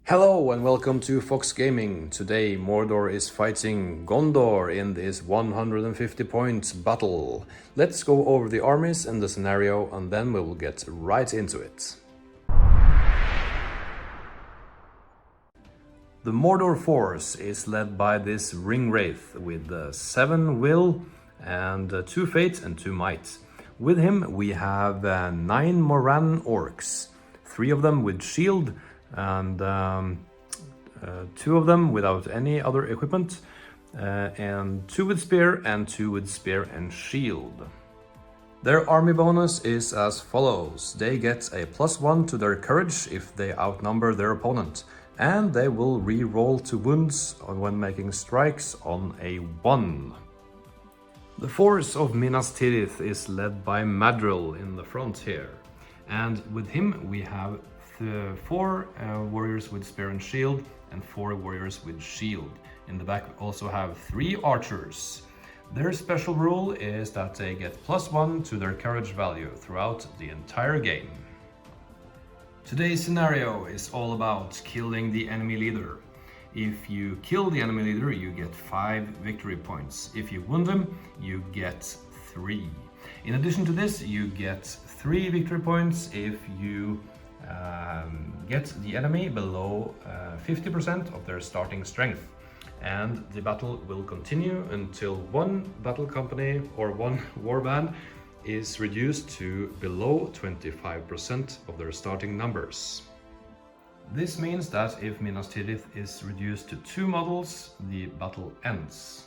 Hello and welcome to Fox Gaming. Today Mordor is fighting Gondor in this 150 points battle. Let's go over the armies and the scenario and then we will get right into it. The Mordor force is led by this ring wraith with 7 will and 2 fate and 2 might. With him we have 9 Moran orcs, 3 of them with shield and 2 of them without any other equipment, and 2 with spear and 2 with spear and shield. Their army bonus is as follows. They get a +1 to their courage if they outnumber their opponent, and they will re-roll to wounds when making strikes on a 1. The force of Minas Tirith is led by Madril in the front here, and with him we have 4 warriors with spear and shield and 4 warriors with shield. In the back we also have 3 archers. Their special rule is that they get +1 to their courage value throughout the entire game. Today's scenario is all about killing the enemy leader. If you kill the enemy leader, you get 5 victory points. If you wound him, you get 3. In addition to this, you get 3 victory points if you get the enemy below 50% of their starting strength, and the battle will continue until one battle company or one warband is reduced to below 25% of their starting numbers. This means that if Minas Tirith is reduced to 2 models, the battle ends.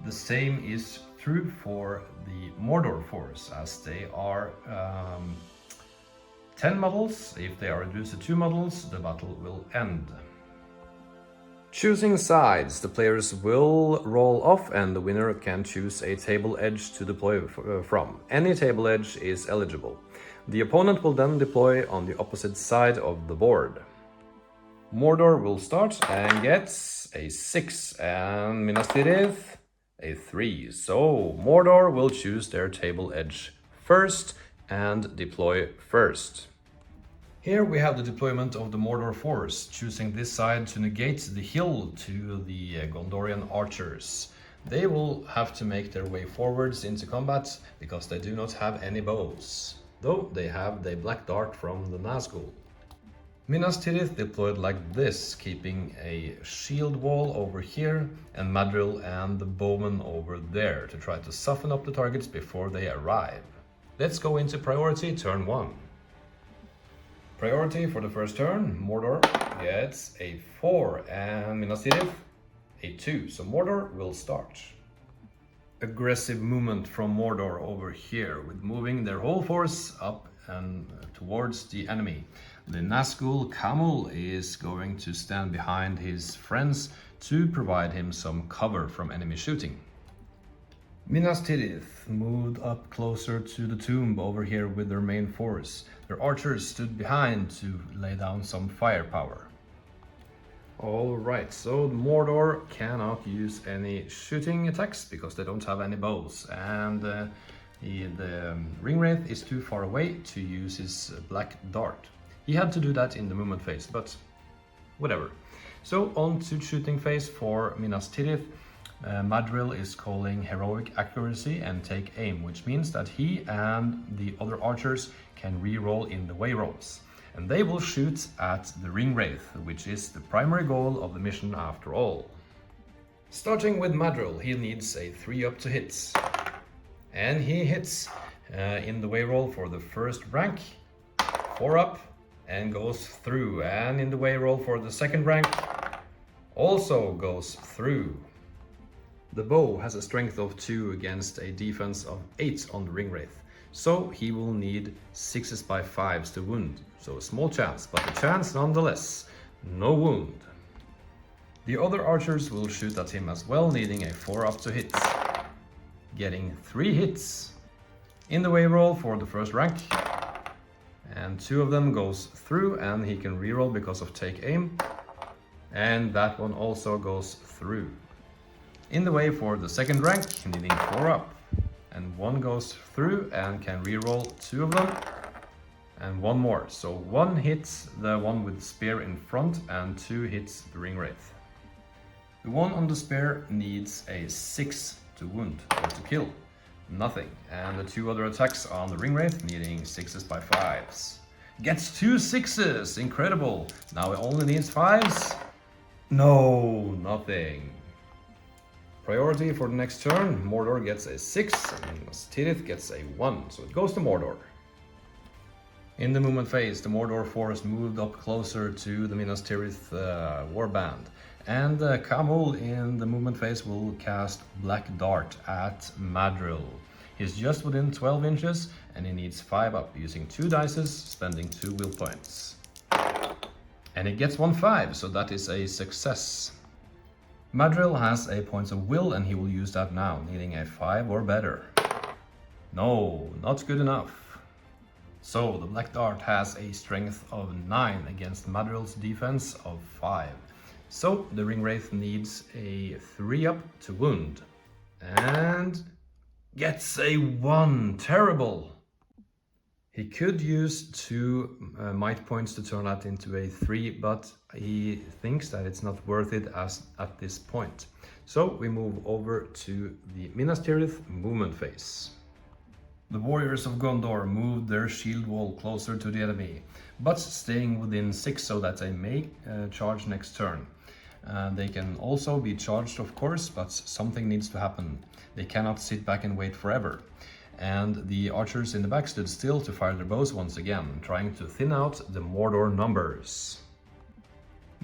The same is true for the Mordor force, as they are 10 models. If they are reduced to 2 models, the battle will end. Choosing sides, the players will roll off and the winner can choose a table edge to deploy from. Any table edge is eligible. The opponent will then deploy on the opposite side of the board. Mordor will start and gets a 6 and Minas Tirith a 3. So Mordor will choose their table edge first and deploy first. Here we have the deployment of the Mordor force, choosing this side to negate the hill to the Gondorian archers. They will have to make their way forwards into combat because they do not have any bows, though they have the black dart from the Nazgul. Minas Tirith deployed like this, keeping a shield wall over here and Madril and the bowmen over there to try to soften up the targets before they arrive. Let's go into priority turn 1. Priority for the first turn, Mordor gets a 4 and Minas Tirith a 2, so Mordor will start. Aggressive movement from Mordor over here, with moving their whole force up and towards the enemy. The Nazgul Camel is going to stand behind his friends to provide him some cover from enemy shooting. Minas Tirith moved up closer to the tomb over here with their main force. Their archers stood behind to lay down some firepower. Alright, so Mordor cannot use any shooting attacks because they don't have any bows, and the ring wraith is too far away to use his black dart. He had to do that in the movement phase, but whatever. So on to shooting phase for Minas Tirith. Madril is calling heroic accuracy and take aim, which means that he and the other archers can re-roll in the way rolls. And they will shoot at the ring wraith, which is the primary goal of the mission after all. Starting with Madril, he needs a 3 up to hit. And he hits in the way roll for the first rank, 4 up and goes through. And in the way roll for the second rank, also goes through. The bow has a strength of 2 against a defense of 8 on the ring wraith, so he will need 6s by 5s to wound. So a small chance, but a chance nonetheless. No wound. The other archers will shoot at him as well, needing a 4 up to hit. Getting 3 hits. In the way roll for the first rank, and 2 of them goes through and he can reroll because of take aim, and that one also goes through. In the way for the second rank, needing 4 up, and 1 goes through and can reroll 2 of them, And one more. So 1 hits the one with spear in front and 2 hits the ring wraith. The one on the spear needs a 6 to wound or to kill. Nothing. And the 2 other attacks on the ring wraith needing 6s by 5s. Gets 2 6s! Incredible! Now it only needs 5s. No, nothing. Priority for the next turn. Mordor gets a 6 and Minas Tirith gets a 1. So it goes to Mordor. In the movement phase, the Mordor force moved up closer to the Minas Tirith warband. And Khamul in the movement phase will cast Black Dart at Madril. He's just within 12 inches and he needs 5 up using 2 dices, spending 2 will points. And he gets 1 5, so that is a success. Madril has a point of will and he will use that now, needing a 5 or better. No, not good enough. So the Black Dart has a strength of 9 against Madril's defense of 5. So the ring wraith needs a 3 up to wound. And gets a 1. Terrible. He could use 2 might points to turn that into a 3, but he thinks that it's not worth it at this point. So we move over to the Minas Tirith movement phase. The warriors of Gondor moved their shield wall closer to the enemy, but staying within 6 so that they may charge next turn. They can also be charged, of course, but something needs to happen. They cannot sit back and wait forever. And the archers in the back stood still to fire their bows once again, trying to thin out the Mordor numbers.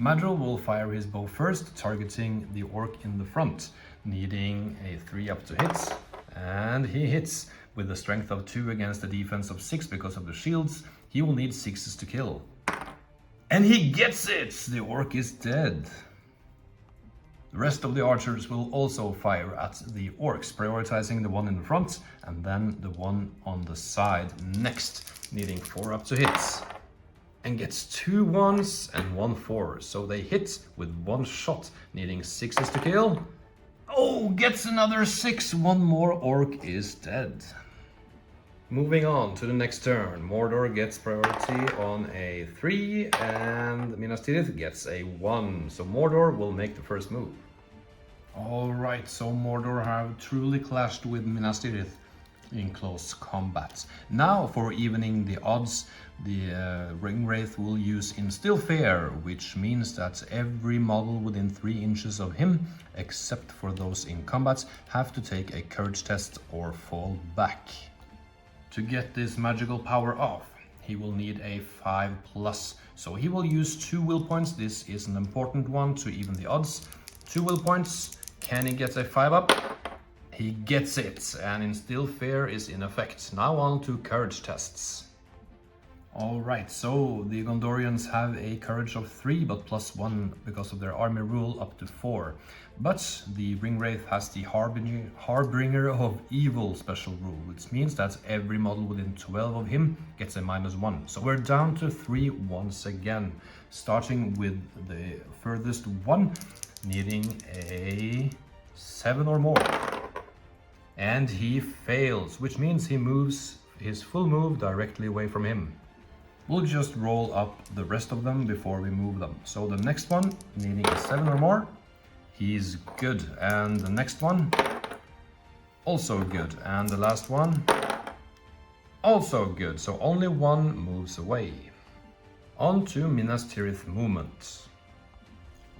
Madril will fire his bow first, targeting the orc in the front, needing a 3 up to hit. And he hits. With a strength of 2 against a defense of 6 because of the shields, he will need 6s to kill. And he gets it! The orc is dead. The rest of the archers will also fire at the orcs, prioritizing the one in the front and then the one on the side next, needing 4 up to hit. And gets 2 1s and 1 4, so they hit with 1 shot, needing 6s to kill. Oh, gets another 6, 1 more orc is dead. Moving on to the next turn, Mordor gets priority on a 3 and Minas Tirith gets a 1, so Mordor will make the first move. Alright, so Mordor have truly clashed with Minas Tirith in close combat. Now for evening the odds, the ring wraith will use Instill Fear, which means that every model within 3 inches of him, except for those in combat, have to take a courage test or fall back. To get this magical power off, he will need a 5+, so he will use 2 will points. This is an important one to even the odds. 2 will points. Can he get a 5 up? He gets it, and Instill Fear is in effect. Now on to courage tests. Alright, so the Gondorians have a courage of 3, but +1 because of their army rule up to 4. But the ring wraith has the Harbinger of Evil special rule, which means that every model within 12 of him gets a -1. So we're down to 3 once again, starting with the furthest one, needing a 7 or more. And he fails, which means he moves his full move directly away from him. We'll just roll up the rest of them before we move them. So the next one, needing a 7 or more, he's good. And the next one, also good. And the last one, also good. So only 1 moves away. On to Minas Tirith movement.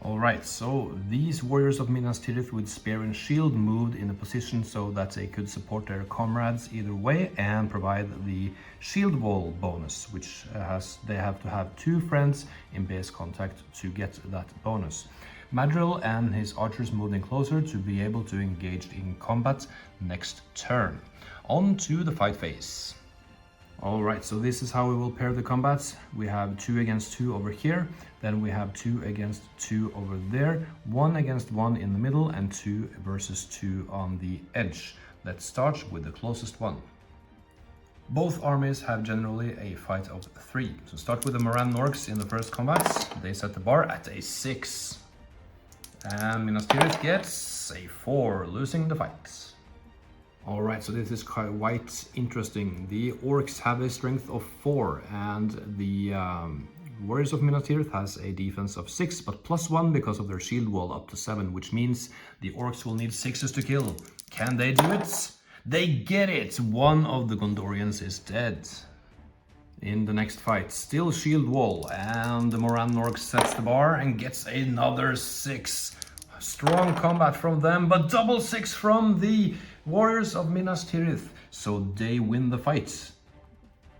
Alright, so these warriors of Minas Tirith with spear and shield moved in a position so that they could support their comrades either way and provide the shield wall bonus, which they have to have 2 friends in base contact to get that bonus. Madril and his archers moved in closer to be able to engage in combat next turn. On to the fight phase. Alright, so this is how we will pair the combats. We have 2 against 2 over here, then we have 2 against 2 over there, 1 against 1 in the middle, and 2 versus 2 on the edge. Let's start with the closest one. Both armies have generally a fight of 3. So start with the Moran Orcs in the first combats. They set the bar at a 6. And Minas Tirith gets a 4, losing the fight. Alright, so this is quite interesting. The orcs have a strength of 4 and the Warriors of Minas Tirith has a defense of 6 but +1 because of their shield wall up to 7, which means the orcs will need 6s to kill. Can they do it? They get it! One of the Gondorians is dead. In the next fight, still shield wall, and the Moran orc sets the bar and gets another 6. Strong combat from them, but double 6 from the Warriors of Minas Tirith, so they win the fight.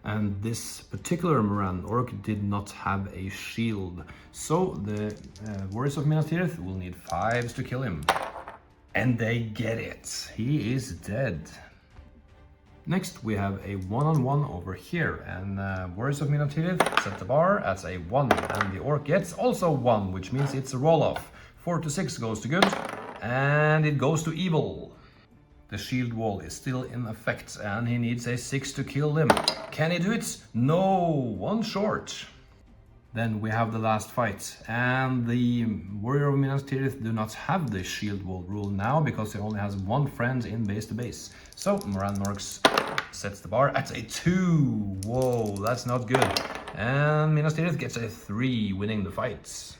And this particular Moran orc did not have a shield, so the Warriors of Minas Tirith will need 5s to kill him. And they get it. He is dead. Next we have a one-on-one over here, and Warriors of Minas Tirith set the bar as a 1, and the orc gets also 1, which means it's a roll-off. 4 to 6 goes to good, and it goes to evil. The shield wall is still in effect, and he needs a 6 to kill him. Can he do it? No, 1 short. Then we have the last fight, and the Warrior of Minas Tirith do not have the shield wall rule now because he only has 1 friend in base to base. So Moran Orcs sets the bar at a 2. Whoa, that's not good. And Minas Tirith gets a 3, winning the fight.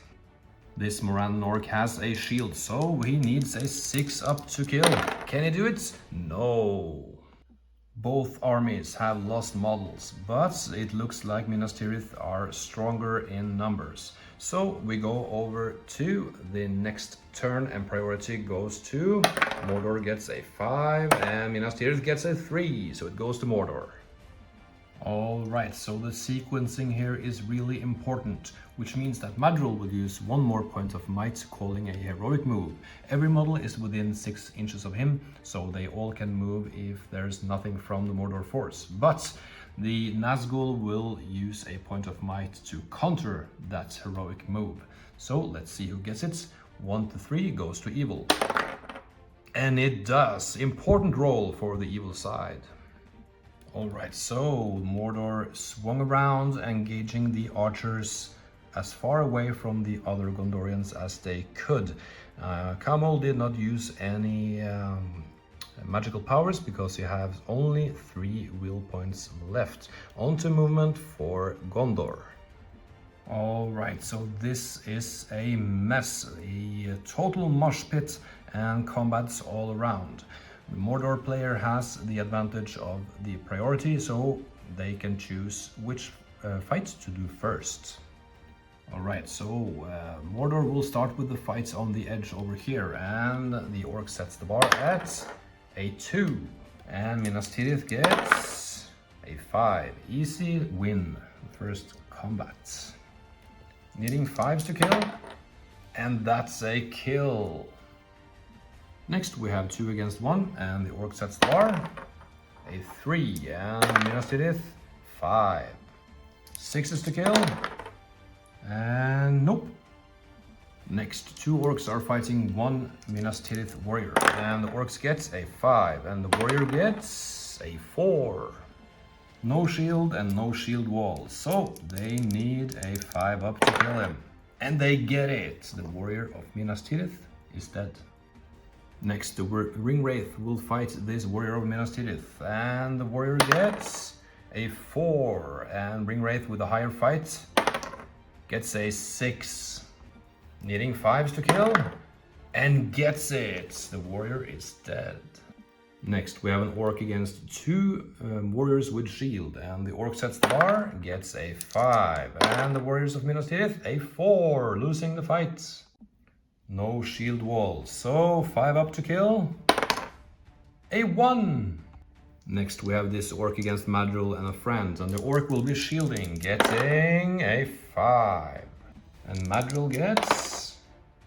This Moran orc has a shield, so he needs a 6 up to kill. Can he do it? No. Both armies have lost models, but it looks like Minas Tirith are stronger in numbers. So we go over to the next turn, and priority goes to Mordor gets a 5 and Minas Tirith gets a 3, so it goes to Mordor. Alright, so the sequencing here is really important, which means that Madril will use 1 more point of might, calling a heroic move. Every model is within 6 inches of him, so they all can move if there's nothing from the Mordor force. But the Nazgul will use a point of might to counter that heroic move. So let's see who gets it. 1 to 3 goes to evil. And it does. Important roll for the evil side. Alright, so Mordor swung around, engaging the archers as far away from the other Gondorians as they could. Kamol did not use any magical powers because he has only 3 will points left. On to movement for Gondor. Alright, so this is a mess, a total mosh pit and combats all around. The Mordor player has the advantage of the priority, so they can choose which fight to do first. Alright, so Mordor will start with the fights on the edge over here, and the orc sets the bar at a 2. And Minas Tirith gets a 5. Easy win, first combat. Needing 5s to kill, and that's a kill. Next we have 2 against 1, and the orc sets the bar, a 3, and Minas Tirith, 5. 6s to kill, and nope. Next, 2 orcs are fighting 1 Minas Tirith warrior, and the orcs gets a 5, and the warrior gets a 4. No shield and no shield wall, so they need a 5 up to kill him. And they get it! The warrior of Minas Tirith is dead. Next, the Ring Wraith will fight this Warrior of Minas Tirith, and the warrior gets a 4, and Ring Wraith with a higher fight gets a 6, needing 5s to kill, and gets it. The warrior is dead. Next, we have an orc against 2 warriors with shield, and the orc sets the bar, gets a 5, and the Warriors of Minas Tirith a 4, losing the fight. No shield wall, so 5 up to kill. A 1! Next we have this orc against Madril and a friend, and the orc will be shielding, getting a 5. And Madril gets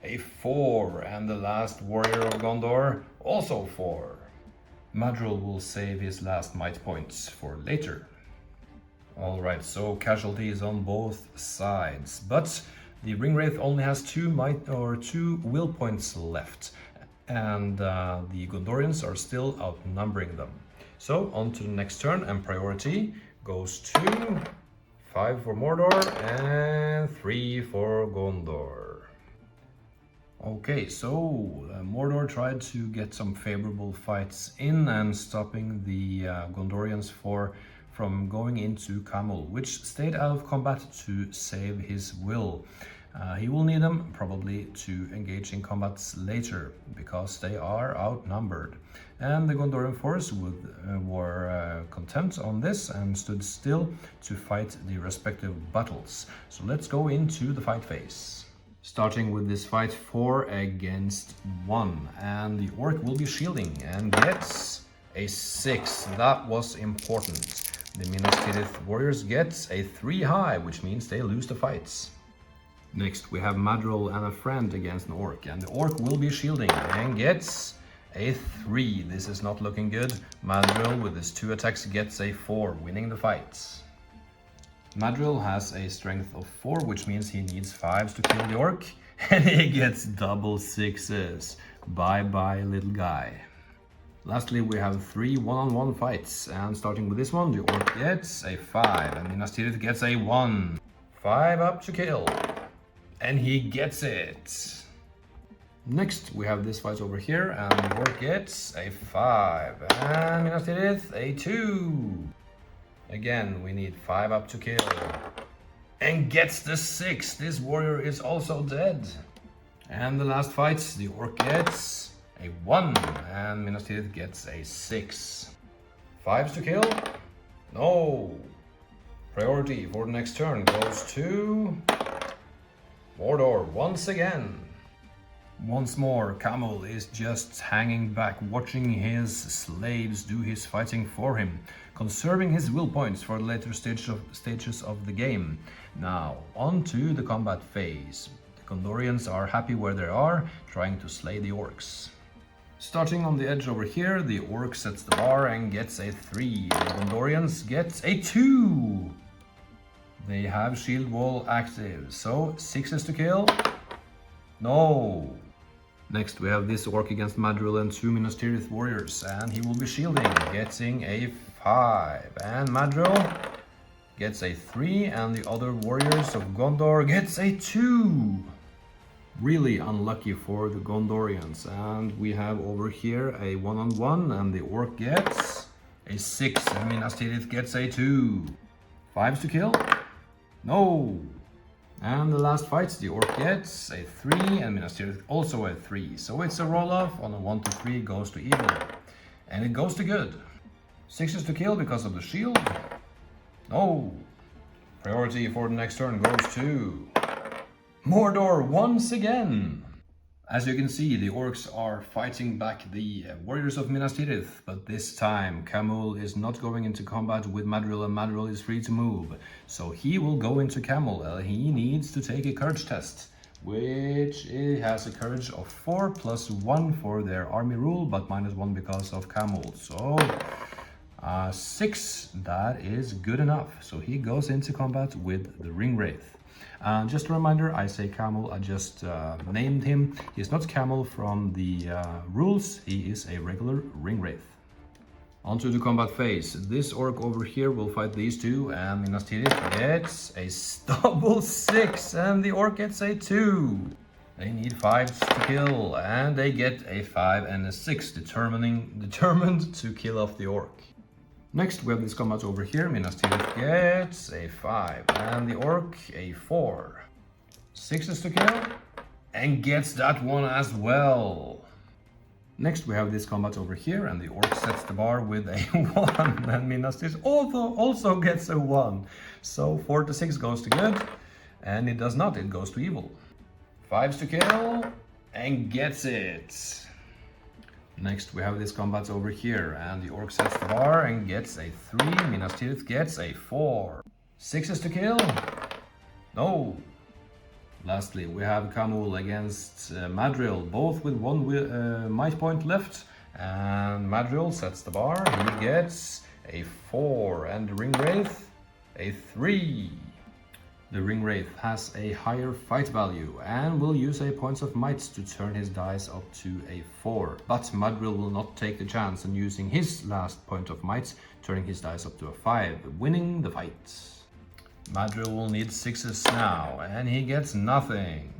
a 4, and the last warrior of Gondor also 4. Madril will save his last might points for later. Alright, so casualties on both sides, but the Ring Wraith only has 2 will points left, and the Gondorians are still outnumbering them. So on to the next turn, and priority goes to 5 for Mordor and 3 for Gondor. Okay, so Mordor tried to get some favorable fights in and stopping the Gondorians from going into Camel, which stayed out of combat to save his will. He will need them probably to engage in combats later because they are outnumbered. And the Gondorian force were content on this and stood still to fight the respective battles. So let's go into the fight phase. Starting with this fight 4 against 1, and the orc will be shielding and gets a 6. That was important. The Minas Tirith warriors get a 3 high, which means they lose the fights. Next we have Madril and a friend against an orc, and the orc will be shielding and gets a 3. This is not looking good. Madril with his 2 attacks gets a 4, winning the fights. Madril has a strength of 4, which means he needs 5s to kill the orc, and he gets double 6s. Bye bye, little guy. Lastly, we have 3 one-on-one fights, and starting with this one, the orc gets a 5, and Minas Tirith gets a 1. 5 up to kill, and he gets it. Next, we have this fight over here, and the orc gets a 5, and Minas Tirith a 2. Again, we need 5 up to kill. And gets the 6. This warrior is also dead. And the last fight, the orc gets a 1. And Minas Tirith gets a 6. 5s to kill? No. Priority for the next turn goes to Mordor once again. Once more, Camel is just hanging back, watching his slaves do his fighting for him, conserving his will points for the later stages of the game. Now, on to the combat phase. The Gondorians are happy where they are, trying to slay the orcs. Starting on the edge over here, the orc sets the bar and gets a 3. The Gondorians get a 2. They have shield wall active, so 6s to kill. No. Next we have this orc against Madril and 2 Minas Tirith warriors, and he will be shielding, getting a 5. And Madril gets a 3, and the other warriors of Gondor gets a 2. Really unlucky for the Gondorians, and we have over here a one-on-one, and the orc gets a 6, and Minas Tirith gets a 2. 5s to kill? No. And the last fight, the orc gets a 3, and Minas Tirith also a 3. So it's a roll-off on a 1 to 3 goes to evil. And it goes to good. 6s to kill because of the shield? No. Priority for the next turn goes to Mordor once again. As you can see, the orcs are fighting back the warriors of Minas Tirith, but this time Camel is not going into combat with Madril, and Madril is free to move. So he will go into Camel. He needs to take a courage test, which it has a courage of 4 plus 1 for their army rule, but minus 1 because of Camel. So 6, that is good enough. So he goes into combat with the Ring Wraith. Just a reminder, I say Camel, I just named him. He's not Camel from the rules, he is a regular Ring Wraith. Onto the combat phase. This orc over here will fight these two, and Minas Tirith gets a double 6, and the orc gets a 2. They need 5s to kill, and they get a 5 and a 6, determined to kill off the orc. Next we have this combat over here. Minas Tirith gets a 5, and the orc a 4. 6s to kill, and gets that one as well. Next we have this combat over here, and the orc sets the bar with a 1, and Minas Tirith also gets a 1. So 4 to 6 goes to good, and it does not, it goes to evil. 5s to kill, and gets it. Next we have this combat over here, and the orc sets the bar and gets a 3, Minas Tirith gets a 4. 6s to kill? No. Lastly we have Camul against Madril, both with 1 might point left, and Madril sets the bar, he gets a 4, and the Ring Wraith a 3. The Ring Wraith has a higher fight value and will use a points of might to turn his dice up to a 4. But Madril will not take the chance on using his last point of might, turning his dice up to a 5, winning the fight. Madril will need 6s now, and he gets nothing.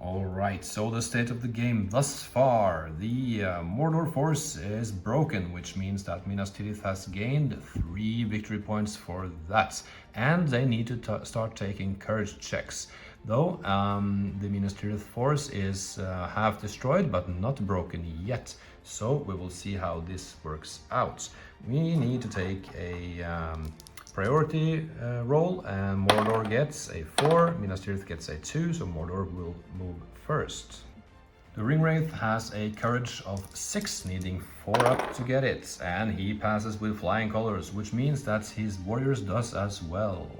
Alright, so the state of the game thus far. The Mordor force is broken, which means that Minas Tirith has gained 3 victory points for that. And they need to start taking courage checks. Though the Minas Tirith force is half destroyed, but not broken yet. So we will see how this works out. We need to take a priority roll, and Mordor gets a 4, Minas Tirith gets a 2, so Mordor will move first. The Ringwraith has a courage of 6, needing 4 up to get it, and he passes with flying colors, which means that his warriors does as well.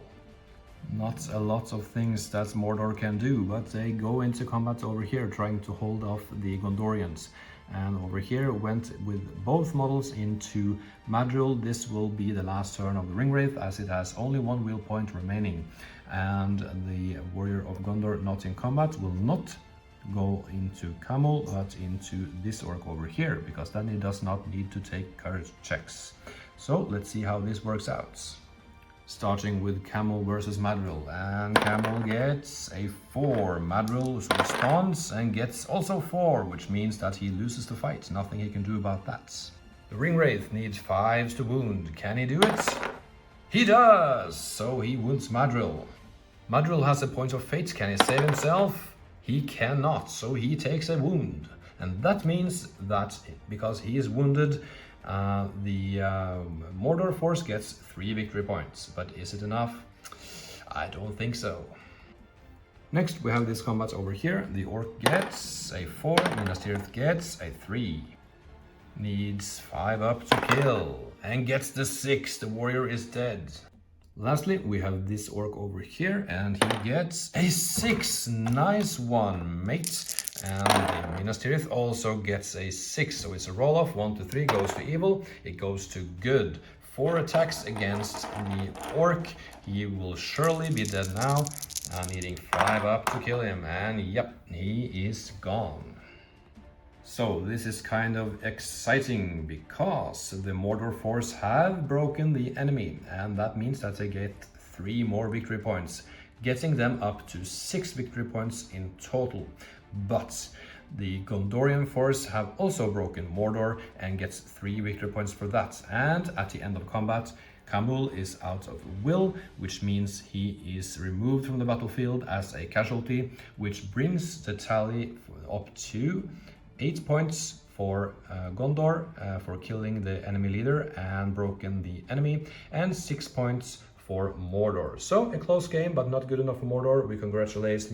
Not a lot of things that Mordor can do, but they go into combat over here trying to hold off the Gondorians. And over here went with both models into Madril. This will be the last turn of the Ringwraith, as it has only 1 will point remaining. And the Warrior of Gondor not in combat will not go into Camel, but into this orc over here, because then he does not need to take courage checks. So let's see how this works out. Starting with Camel versus Madril, and Camel gets a 4. Madril responds and gets also 4, which means that he loses the fight. Nothing he can do about that. The Ringwraith needs 5s to wound. Can he do it? He does! So he wounds Madril. Madril has a point of fate. Can he save himself? He cannot, so he takes a wound. And that means that because he is wounded, the Mordor force gets 3 victory points, but is it enough? I don't think so. Next we have this combat over here. The orc gets a 4, Minas Tirith gets a 3. Needs 5 up to kill, and gets the 6. The warrior is dead. Lastly, we have this orc over here, and he gets a 6. Nice one, mate. And the Minas Tirith also gets a 6, so it's a roll-off. 1 to 3 goes to evil, it goes to good. 4 attacks against the orc. He will surely be dead now, needing 5 up to kill him, and yep, he is gone. So this is kind of exciting because the Mordor force have broken the enemy, and that means that they get 3 more victory points, getting them up to 6 victory points in total. But the Gondorian force have also broken Mordor and gets 3 victory points for that. And at the end of combat, Camul is out of will, which means he is removed from the battlefield as a casualty, which brings the tally up to 8 points for Gondor for killing the enemy leader and broken the enemy, and 6 points for Mordor. So a close game, but not good enough for Mordor. We congratulate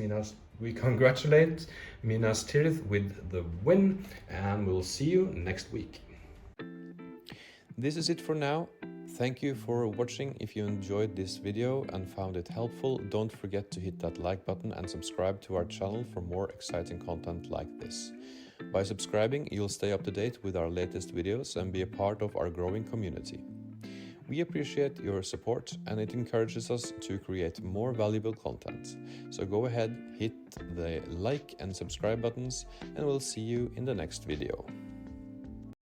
Minas Tirith with the win, and we'll see you next week. This is it for now. Thank you for watching. If you enjoyed this video and found it helpful, don't forget to hit that like button and subscribe to our channel for more exciting content like this. By subscribing, you'll stay up to date with our latest videos and be a part of our growing community. We appreciate your support, and it encourages us to create more valuable content. So go ahead, hit the like and subscribe buttons, and we'll see you in the next video.